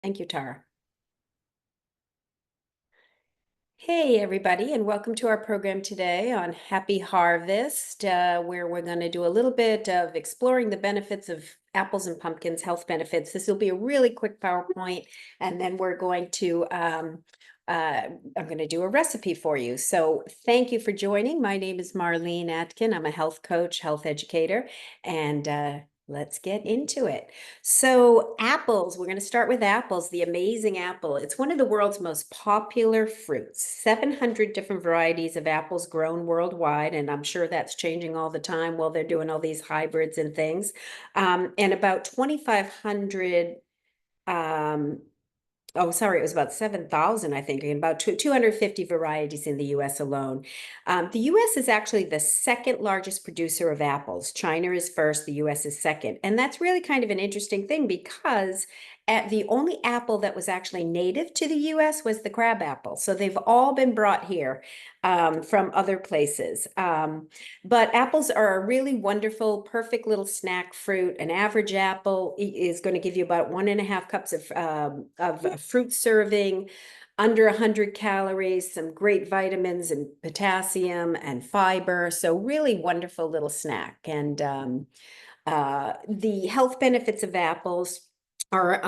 Thank you, Tara. Hey, everybody, and welcome to our program today on Happy Harvest, where we're going to do a little bit of exploring the benefits of apples and pumpkins, health benefits. This will be a really quick PowerPoint, and then we're going to I'm going to do a recipe for you. So thank you for joining. My name is Marlene Atkin. I'm a health coach, health educator, and let's get into it. So apples, we're going to start with apples, the amazing apple. It's one of the world's most popular fruits. 700 different varieties of apples grown worldwide, and I'm sure that's changing all the time while they're doing all these hybrids and things. And about 2,500 oh, sorry, it was about 7,000, I think, and about 250 varieties in the US alone. The US is actually the second largest producer of apples. China is first, the US is second. And that's really kind of an interesting thing because the only apple that was actually native to the US was the crab apple. So they've all been brought here from other places. But apples are a really wonderful, perfect little snack fruit. An average apple is going to give you about 1.5 cups of a fruit serving, under 100 calories, some great vitamins and potassium and fiber. So really wonderful little snack. And the health benefits of apples are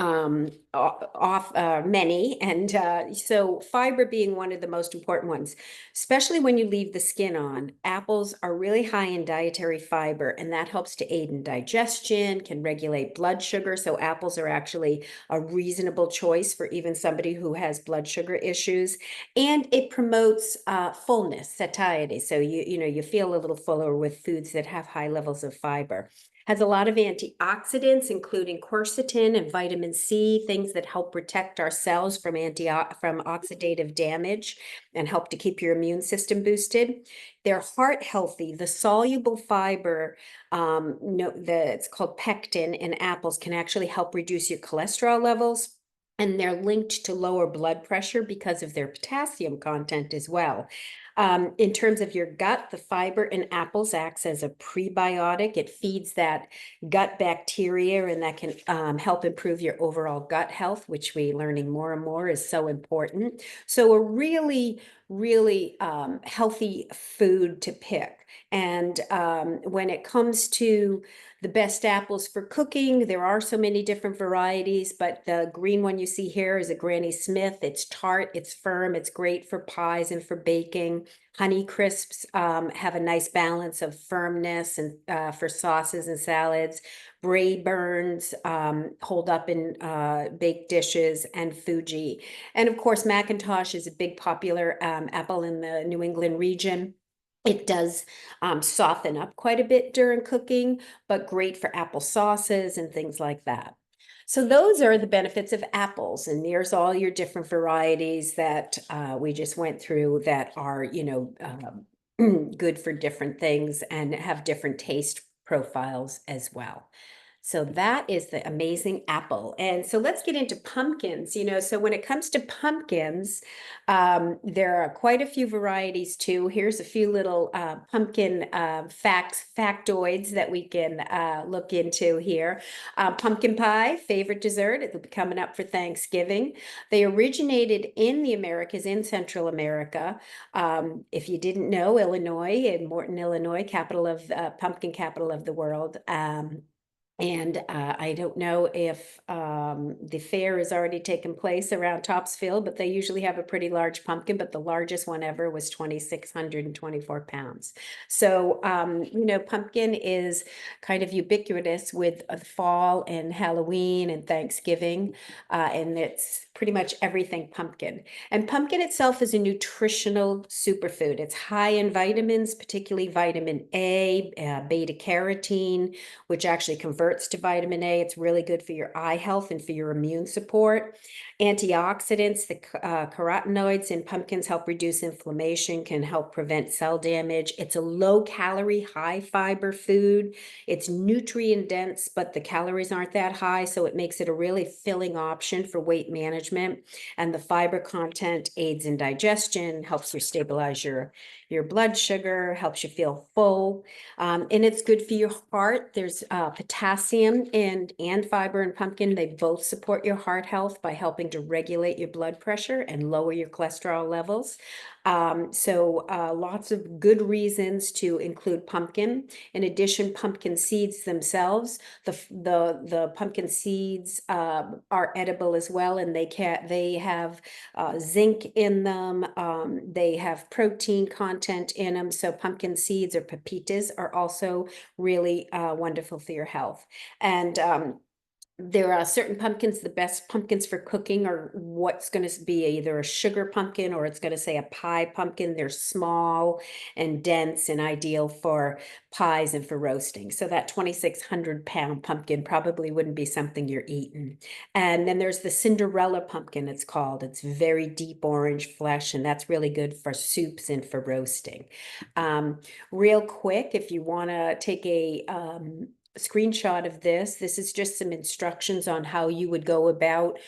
many, and so fiber being one of the most important ones, especially when you leave the skin on. Apples are really high in dietary fiber, and that helps to aid in digestion, can regulate blood sugar. So apples are actually a reasonable choice for even somebody who has blood sugar issues, and it promotes fullness, satiety. So you feel a little fuller with foods that have high levels of fiber. Has a lot of antioxidants, including quercetin and vitamin C, things that help protect our cells from oxidative damage and help to keep your immune system boosted. They're heart healthy. The soluble fiber, it's called pectin in apples, can actually help reduce your cholesterol levels. And they're linked to lower blood pressure because of their potassium content as well. In terms of your gut, the fiber in apples acts as a prebiotic. It feeds that gut bacteria, and that can help improve your overall gut health, which we're learning more and more is so important. So a really, really healthy food to pick. And when it comes to the best apples for cooking, there are so many different varieties, but the green one you see here is a Granny Smith. It's tart, it's firm, it's great for pies and for baking. Honey Crisps have a nice balance of firmness and for sauces and salads. Brayburns hold up in baked dishes, and Fuji. And of course, Macintosh is a big popular apple in the New England region. It does soften up quite a bit during cooking, but great for apple sauces and things like that. So those are the benefits of apples, and there's all your different varieties that we just went through that are, good for different things and have different taste profiles as well. So that is the amazing apple. And so let's get into pumpkins. So when it comes to pumpkins, there are quite a few varieties too. Here's a few little pumpkin factoids that we can look into here. Pumpkin pie, favorite dessert. It'll be coming up for Thanksgiving. They originated in the Americas, in Central America. If you didn't know, Illinois, in Morton, Illinois, pumpkin capital of the world. And I don't know if the fair has already taken place around Topsfield, but they usually have a pretty large pumpkin, but the largest one ever was 2,624 pounds. So, pumpkin is kind of ubiquitous with fall and Halloween and Thanksgiving, and it's pretty much everything pumpkin. And pumpkin itself is a nutritional superfood. It's high in vitamins, particularly vitamin A, beta carotene, which actually converts to vitamin A. It's really good for your eye health and for your immune support. Antioxidants, the carotenoids in pumpkins help reduce inflammation, can help prevent cell damage. It's a low calorie, high fiber food. It's nutrient dense, but the calories aren't that high, so it makes it a really filling option for weight management. And the fiber content aids in digestion, helps you stabilize your blood sugar, helps you feel full. And it's good for your heart. There's potassium potassium and fiber in pumpkin. They both support your heart health by helping to regulate your blood pressure and lower your cholesterol levels. Lots of good reasons to include pumpkin. In addition, pumpkin seeds themselves, the pumpkin seeds are edible as well, and they have zinc in them. They have protein content in them. So pumpkin seeds or pepitas are also really wonderful for your health. And there are certain pumpkins, the best pumpkins for cooking are what's going to be either a sugar pumpkin or it's going to say a pie pumpkin. They're small and dense and ideal for pies and for roasting. So that 2,600-pound pumpkin probably wouldn't be something you're eating. And then there's the Cinderella pumpkin, it's called. It's very deep orange flesh, and that's really good for soups and for roasting. Real quick, if you want to take a screenshot of this. This is just some instructions on how you would go about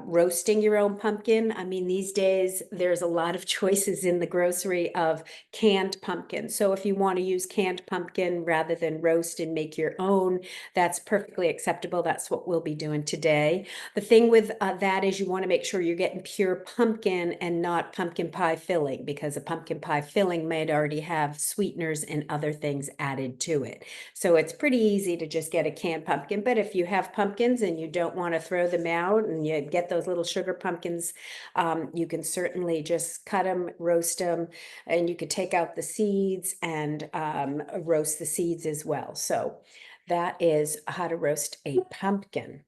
roasting your own pumpkin. I mean, these days there's a lot of choices in the grocery of canned pumpkin. So if you want to use canned pumpkin rather than roast and make your own, that's perfectly acceptable. That's what we'll be doing today. The thing with that is you want to make sure you're getting pure pumpkin and not pumpkin pie filling, because a pumpkin pie filling might already have sweeteners and other things added to it. So it's pretty easy to just get a canned pumpkin. But if you have pumpkins and you don't want to throw them out and you get those little sugar pumpkins, you can certainly just cut them, roast them, and you could take out the seeds and roast the seeds as well. So that is how to roast a pumpkin.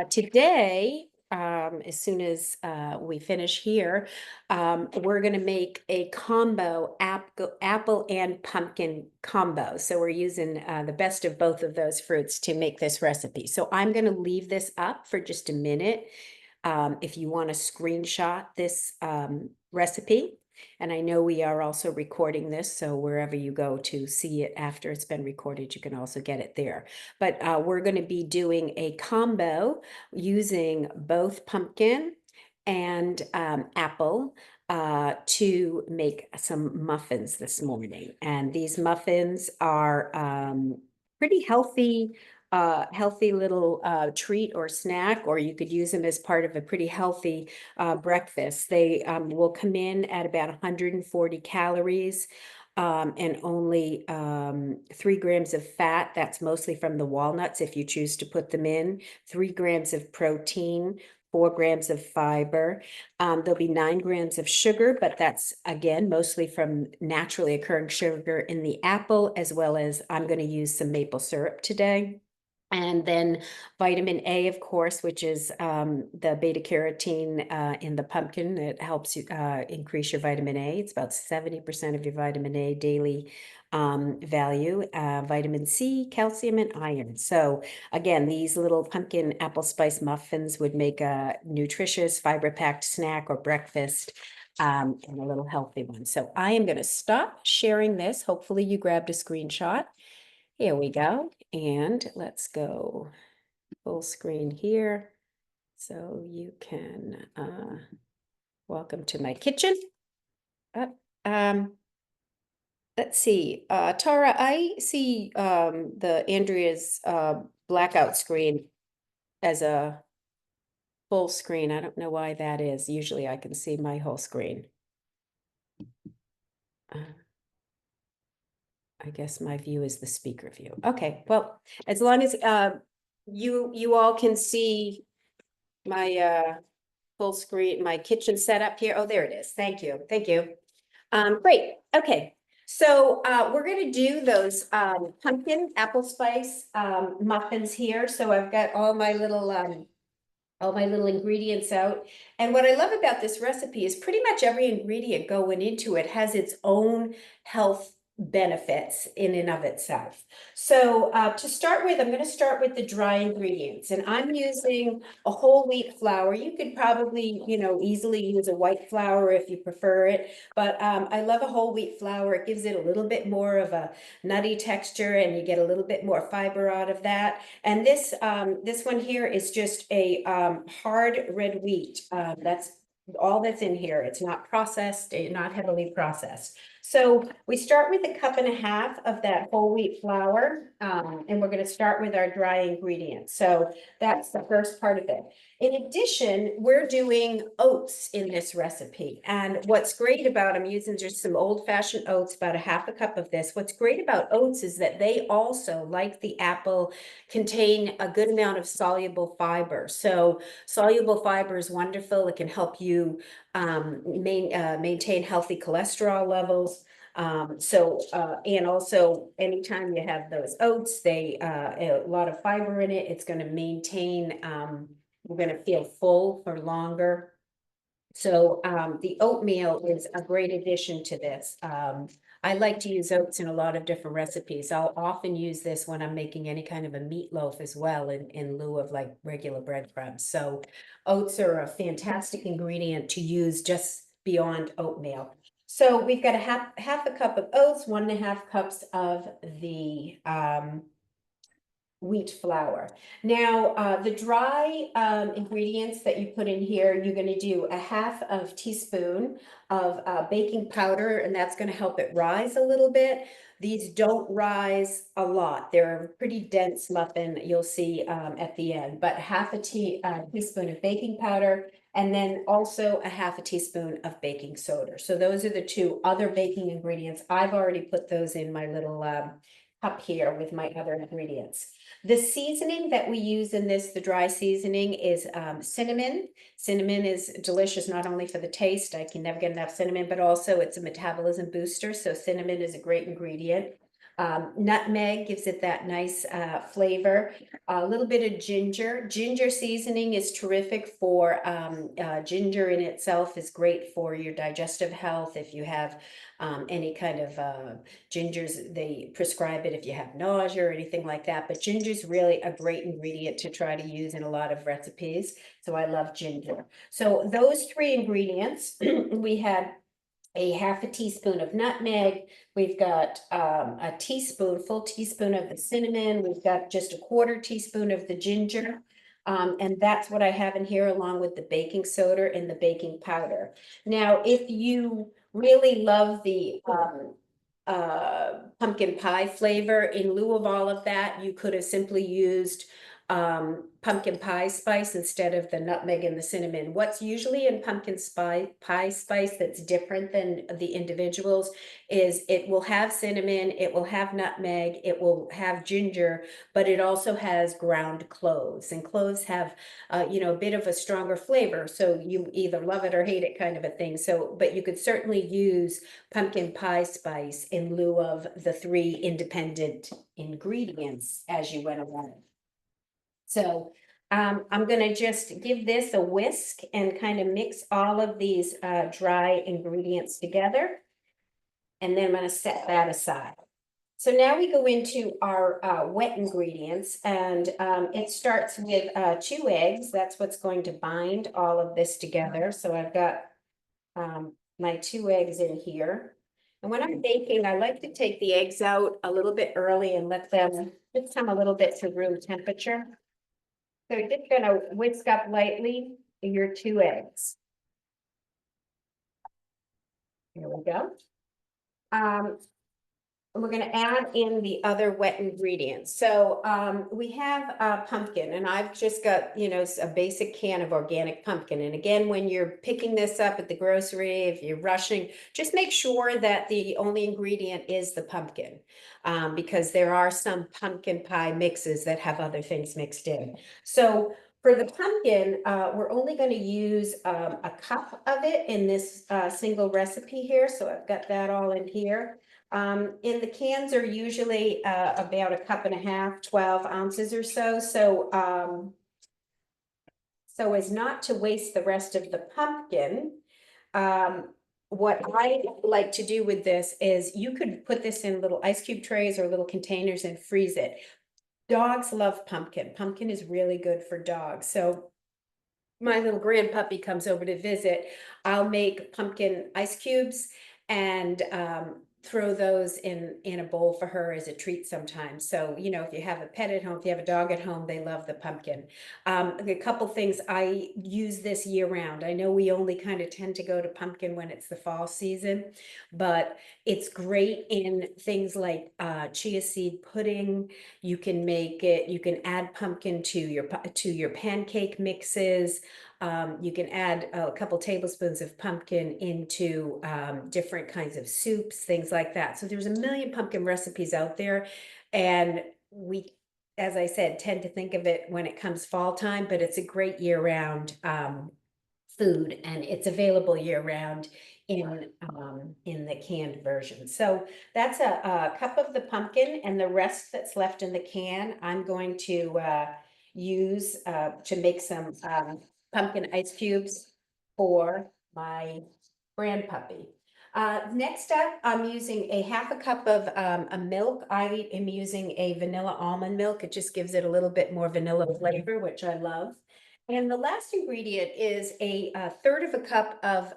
Today, as soon as we finish here, we're going to make a combo apple and pumpkin combo. So we're using the best of both of those fruits to make this recipe. So I'm going to leave this up for just a minute. If you want to screenshot this recipe. And I know we are also recording this, so wherever you go to see it after it's been recorded, you can also get it there. But we're going to be doing a combo using both pumpkin and apple to make some muffins this morning. And these muffins are pretty healthy little treat or snack, or you could use them as part of a pretty healthy breakfast. They will come in at about 140 calories and only 3 grams of fat. That's mostly from the walnuts if you choose to put them in. 3 grams of protein, 4 grams of fiber. There'll be 9 grams of sugar, but that's again mostly from naturally occurring sugar in the apple, as well as I'm going to use some maple syrup today. And then vitamin A, of course, which is the beta carotene in the pumpkin. It helps you increase your vitamin A. It's about 70% of your vitamin A daily value. Vitamin C, calcium, and iron. So again, these little pumpkin apple spice muffins would make a nutritious, fiber-packed snack or breakfast. And a little healthy one. So I am going to stop sharing this. Hopefully you grabbed a screenshot. Here we go. And let's go full screen here. So you can, welcome to my kitchen. Let's see, Tara, I see the Andrea's blackout screen as a full screen. I don't know why that is. Usually I can see my whole screen. I guess my view is the speaker view. Okay, well, as long as you all can see my full screen, my kitchen setup here. Oh, there it is. Thank you. Thank you. Great. Okay. So we're going to do those pumpkin apple spice muffins here. So I've got all my little ingredients out. And what I love about this recipe is pretty much every ingredient going into it has its own health benefits in and of itself. So to start with, I'm going to start with the dry ingredients, and I'm using a whole wheat flour. You could probably, easily use a white flour if you prefer it, but I love a whole wheat flour. It gives it a little bit more of a nutty texture, and you get a little bit more fiber out of that. And this one here is just a hard red wheat. That's all that's in here. It's not processed, not heavily processed. So we start with 1.5 cups of that whole wheat flour, and we're going to start with our dry ingredients. So that's the first part of it. In addition, we're doing oats in this recipe. And what's great about, I'm using just some old-fashioned oats, about 1/2 cup of this. What's great about oats is that they also, like the apple, contain a good amount of soluble fiber. So soluble fiber is wonderful. It can help you maintain healthy cholesterol levels. And also anytime you have those oats, a lot of fiber in it, it's going to maintain, we're going to feel full for longer. So the oatmeal is a great addition to this. I like to use oats in a lot of different recipes. I'll often use this when I'm making any kind of a meatloaf as well, in lieu of like regular breadcrumbs. So oats are a fantastic ingredient to use just beyond oatmeal. So we've got half a cup of oats, 1.5 cups of the wheat flour. Now, the dry ingredients that you put in here, you're going to do 1/2 teaspoon of baking powder, and that's going to help it rise a little bit. These don't rise a lot. They're a pretty dense muffin, you'll see at the end, but teaspoon of baking powder, and then also 1/2 teaspoon of baking soda. So those are the two other baking ingredients. I've already put those in my little cup here with my other ingredients. The seasoning that we use in this, the dry seasoning, is cinnamon. Cinnamon is delicious not only for the taste, I can never get enough cinnamon, but also it's a metabolism booster. So cinnamon is a great ingredient. Nutmeg gives it that nice flavor. A little bit of ginger. Ginger seasoning is terrific for ginger in itself is great for your digestive health. If you have any kind of gingers, they prescribe it if you have nausea or anything like that. But ginger is really a great ingredient to try to use in a lot of recipes. So I love ginger. So those 3 ingredients, we had a 1/2 teaspoon of nutmeg. We've got full teaspoon of the cinnamon. We've got just a 1/4 teaspoon of the ginger. And that's what I have in here, along with the baking soda and the baking powder. Now, if you really love the pumpkin pie flavor, in lieu of all of that, you could have simply used pumpkin pie spice instead of the nutmeg and the cinnamon. What's usually in pie spice that's different than the individuals is it will have cinnamon, it will have nutmeg, it will have ginger, but it also has ground cloves, and cloves have a bit of a stronger flavor, so you either love it or hate it, kind of a thing. So but you could certainly use pumpkin pie spice in lieu of the 3 independent ingredients as you went along. So I'm going to just give this a whisk and kind of mix all of these dry ingredients together. And then I'm going to set that aside. So now we go into our wet ingredients, and it starts with 2 eggs. That's what's going to bind all of this together. So I've got my 2 eggs in here. And when I'm baking, I like to take the eggs out a little bit early and let them just come a little bit to room temperature. So you're just gonna whisk up lightly your 2 eggs. Here we go. We're gonna add in the other wet ingredients. So we have pumpkin, and I've just got, a basic can of organic pumpkin. And again, when you're picking this up at the grocery, if you're rushing, just make sure that the only ingredient is the pumpkin, because there are some pumpkin pie mixes that have other things mixed in. So for the pumpkin, we're only going to use 1 cup of it in this single recipe here. So I've got that all in here. And the cans are usually about 1.5 cups, 12 ounces or so. So as not to waste the rest of the pumpkin, what I like to do with this is you could put this in little ice cube trays or little containers and freeze it. Dogs love pumpkin. Pumpkin is really good for dogs. So my little grandpuppy comes over to visit, I'll make pumpkin ice cubes and throw those in a bowl for her as a treat sometimes. So, you know, if you have a pet at home, if you have a dog at home, they love the pumpkin. A couple things, I use this year round. I know we only kind of tend to go to pumpkin when it's the fall season, but it's great in things like chia seed pudding. You can make it, you can add pumpkin to your pancake mixes. You can add a couple tablespoons of pumpkin into different kinds of soups, things like that. So there's a million pumpkin recipes out there. And we, as I said, tend to think of it when it comes fall time, but it's a great year-round food, and it's available year-round in the canned version. So that's a cup of the pumpkin, and the rest that's left in the can, I'm going to use to make some pumpkin ice cubes for my grand puppy. Next up, I'm using a half a cup of a milk. I am using a vanilla almond milk. It just gives it a little bit more vanilla flavor, which I love. And the last ingredient is a third of a cup of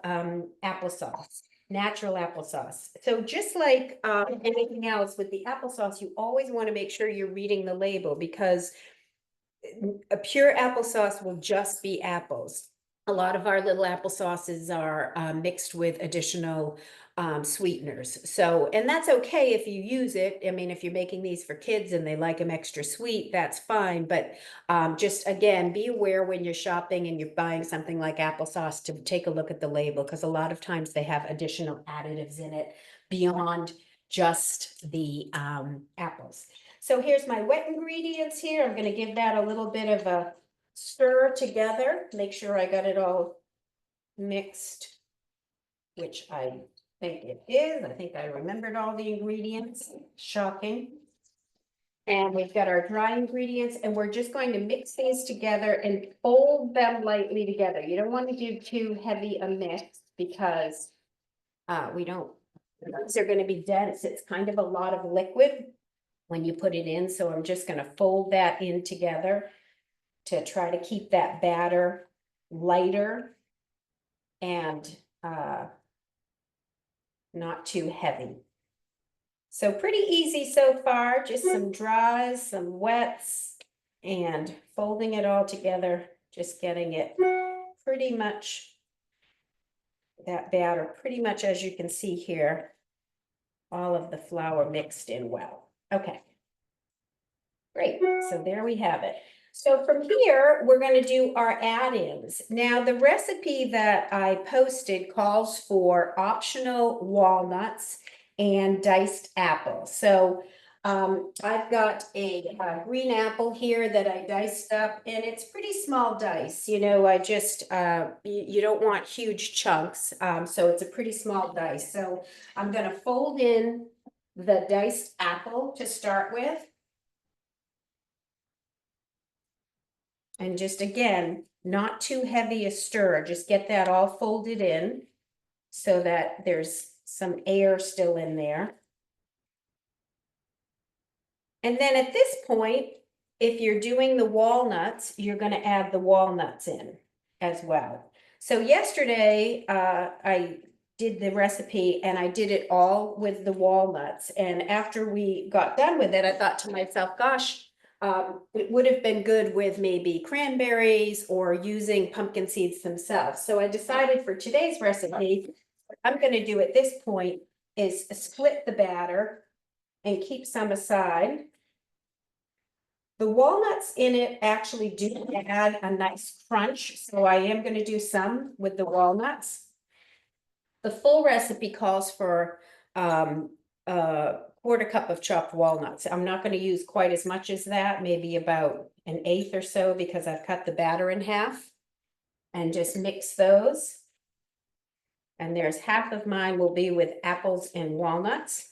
applesauce, natural applesauce. So just like anything else with the applesauce, you always want to make sure you're reading the label, because a pure applesauce will just be apples. A lot of our little applesauces are mixed with additional sweeteners. So, and that's okay if you use it. I mean, if you're making these for kids and they like them extra sweet, that's fine. But just again, be aware when you're shopping and you're buying something like applesauce to take a look at the label, because a lot of times they have additional additives in it beyond just the apples. So here's my wet ingredients here. I'm going to give that a little bit of a stir together, make sure I got it all mixed, which I think it is. I think I remembered all the ingredients. Shocking. And we've got our dry ingredients, and we're just going to mix these together and fold them lightly together. You don't want to do too heavy a mix, because we don't, they're going to be dense. It's kind of a lot of liquid when you put it in. So I'm just going to fold that in together to try to keep that batter lighter and not too heavy. So pretty easy so far, just some dries, some wets, and folding it all together, just getting it pretty much, that batter, pretty much as you can see here, all of the flour mixed in well. Okay. Great, so there we have it. So from here, we're going to do our add-ins. Now, the recipe that I posted calls for optional walnuts and diced apples. So I've got a green apple here that I diced up, and it's pretty small dice. You know, I just, you don't want huge chunks, so it's a pretty small dice. So I'm going to fold in the diced apple to start with. And just again, not too heavy a stir, just get that all folded in so that there's some air still in there. And then at this point, if you're doing the walnuts, you're going to add the walnuts in as well. So yesterday, I did the recipe and I did it all with the walnuts. And after we got done with it, I thought to myself, gosh, it would have been good with maybe cranberries or using pumpkin seeds themselves. So I decided for today's recipe, what I'm going to do at this point is split the batter and keep some aside. The walnuts in it actually do add a nice crunch, so I am going to do some with the walnuts. The full recipe calls for a quarter cup of chopped walnuts. I'm not going to use quite as much as that, maybe about an eighth or so, because I've cut the batter in half, and just mix those. And there's half of mine will be with apples and walnuts.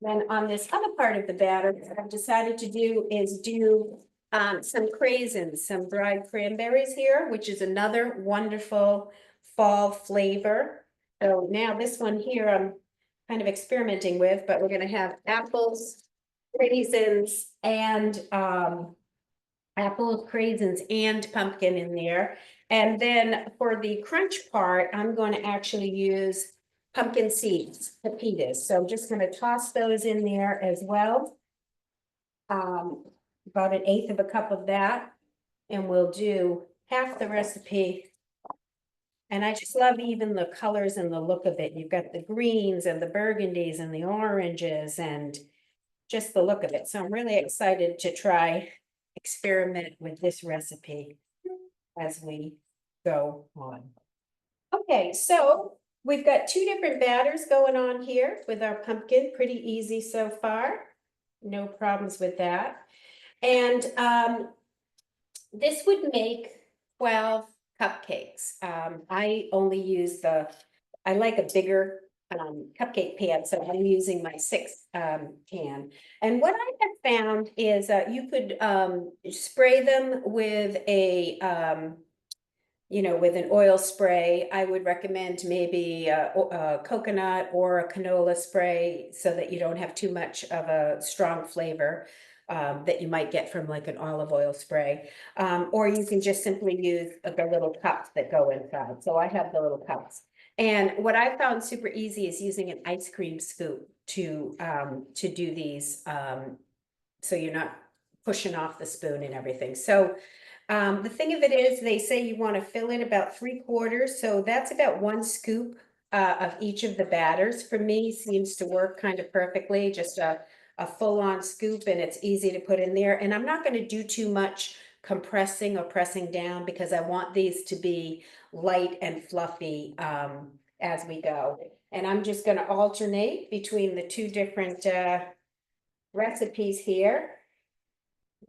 Then on this other part of the batter, what I've decided to do is do some craisins, some dried cranberries here, which is another wonderful fall flavor. So now this one here I'm kind of experimenting with, but we're going to have apples, raisins, and apples, craisins, and pumpkin in there. And then for the crunch part, I'm going to actually use pumpkin seeds, pepitas. So I'm just going to toss those in there as well. About 1/8 of a cup of that. And we'll do half the recipe. And I just love even the colors and the look of it. You've got the greens and the burgundies and the oranges and just the look of it. So I'm really excited to try experiment with this recipe as we go on. Okay, so we've got 2 different batters going on here with our pumpkin. Pretty easy so far. No problems with that. And this would make 12 cupcakes. I only use I like a bigger cupcake pan, so I'm using my 6 pan. And what I have found is you could spray them with with an oil spray. I would recommend maybe a coconut or a canola spray so that you don't have too much of a strong flavor that you might get from like an olive oil spray. Or you can just simply use the little cups that go inside. So I have the little cups. And what I found super easy is using an ice cream scoop to do these, so you're not pushing off the spoon and everything. So the thing of it is, they say you want to fill in about 3/4, so that's about 1 scoop of each of the batters. For me, seems to work kind of perfectly, just a full-on scoop, and it's easy to put in there. And I'm not going to do too much compressing or pressing down because I want these to be light and fluffy as we go. And I'm just going to alternate between the 2 different recipes here.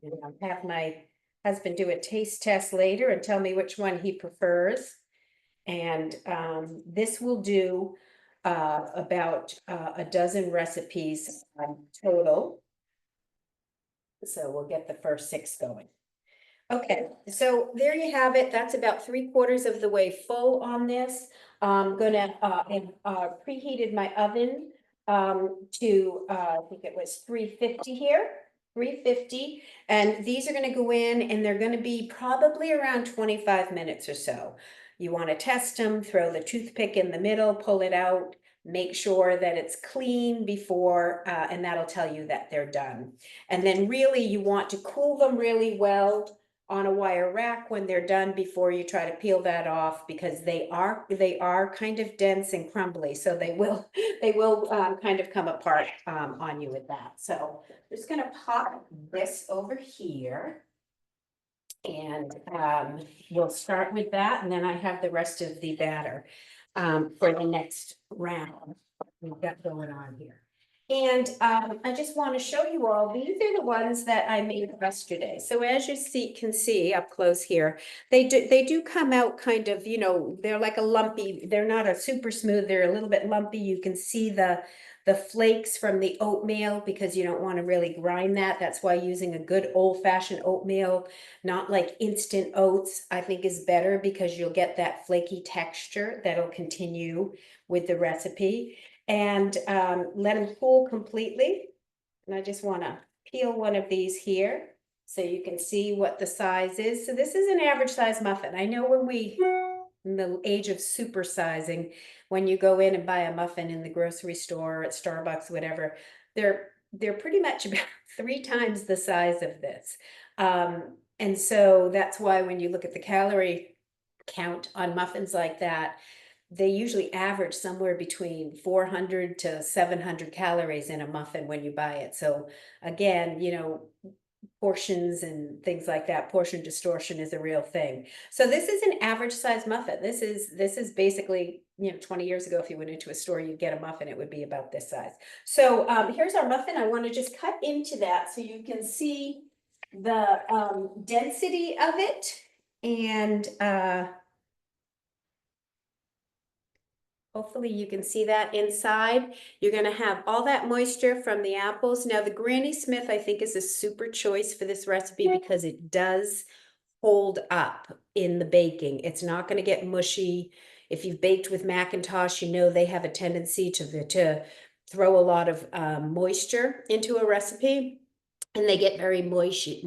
And I'll have my husband do a taste test later and tell me which one he prefers. And this will do about a dozen recipes total. So we'll get the first 6 going. Okay, so there you have it. That's about 3/4 of the way full on this. I'm gonna preheated my oven to I think it was 350 here, 350. And these are gonna go in and they're gonna be probably around 25 minutes or so. You want to test them, throw the toothpick in the middle, pull it out, make sure that it's clean before, and that'll tell you that they're done. And then really you want to cool them really well on a wire rack when they're done before you try to peel that off, because they are kind of dense and crumbly, so they will kind of come apart on you with that. So I'm just gonna pop this over here. And we'll start with that, and then I have the rest of the batter for the next round we've got going on here. And I just want to show you all, these are the ones that I made yesterday. So as you can see up close here, they do come out kind of, they're like a lumpy, they're not a super smooth, they're a little bit lumpy. You can see the flakes from the oatmeal because you don't want to really grind that. That's why using a good old-fashioned oatmeal, not like instant oats, I think is better because you'll get that flaky texture that'll continue with the recipe. And let them cool completely. And I just want to peel one of these here so you can see what the size is. So this is an average size muffin. I know in the age of supersizing, when you go in and buy a muffin in the grocery store or at Starbucks, whatever, they're pretty much about 3 times the size of this. And so that's why when you look at the calorie count on muffins like that, they usually average somewhere between 400 to 700 calories in a muffin when you buy it. So again, portions and things like that, portion distortion is a real thing. So this is an average size muffin. This is basically, 20 years ago, if you went into a store, you'd get a muffin, it would be about this size. So here's our muffin. I want to just cut into that so you can see the density of it. And hopefully you can see that inside. You're going to have all that moisture from the apples. Now the Granny Smith, I think, is a super choice for this recipe because it does hold up in the baking. It's not going to get mushy. If you've baked with Macintosh, they have a tendency to throw a lot of moisture into a recipe. and they get very mushy.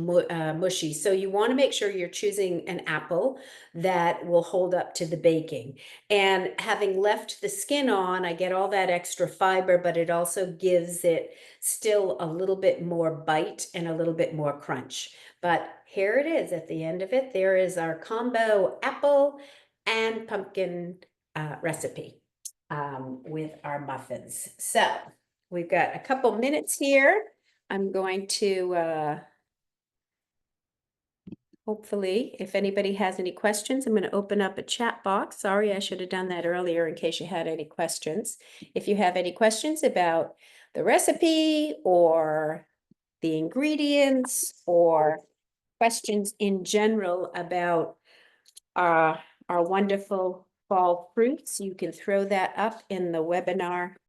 So you want to make sure you're choosing an apple that will hold up to the baking. And having left the skin on, I get all that extra fiber, but it also gives it still a little bit more bite and a little bit more crunch. But here it is at the end of it. There is our combo apple and pumpkin recipe with our muffins. So we've got a couple minutes here. I'm going to hopefully, if anybody has any questions, I'm going to open up a chat box. Sorry, I should have done that earlier in case you had any questions. If you have any questions about the recipe or the ingredients or questions in general about our wonderful fall fruits, you can throw that up in the webinar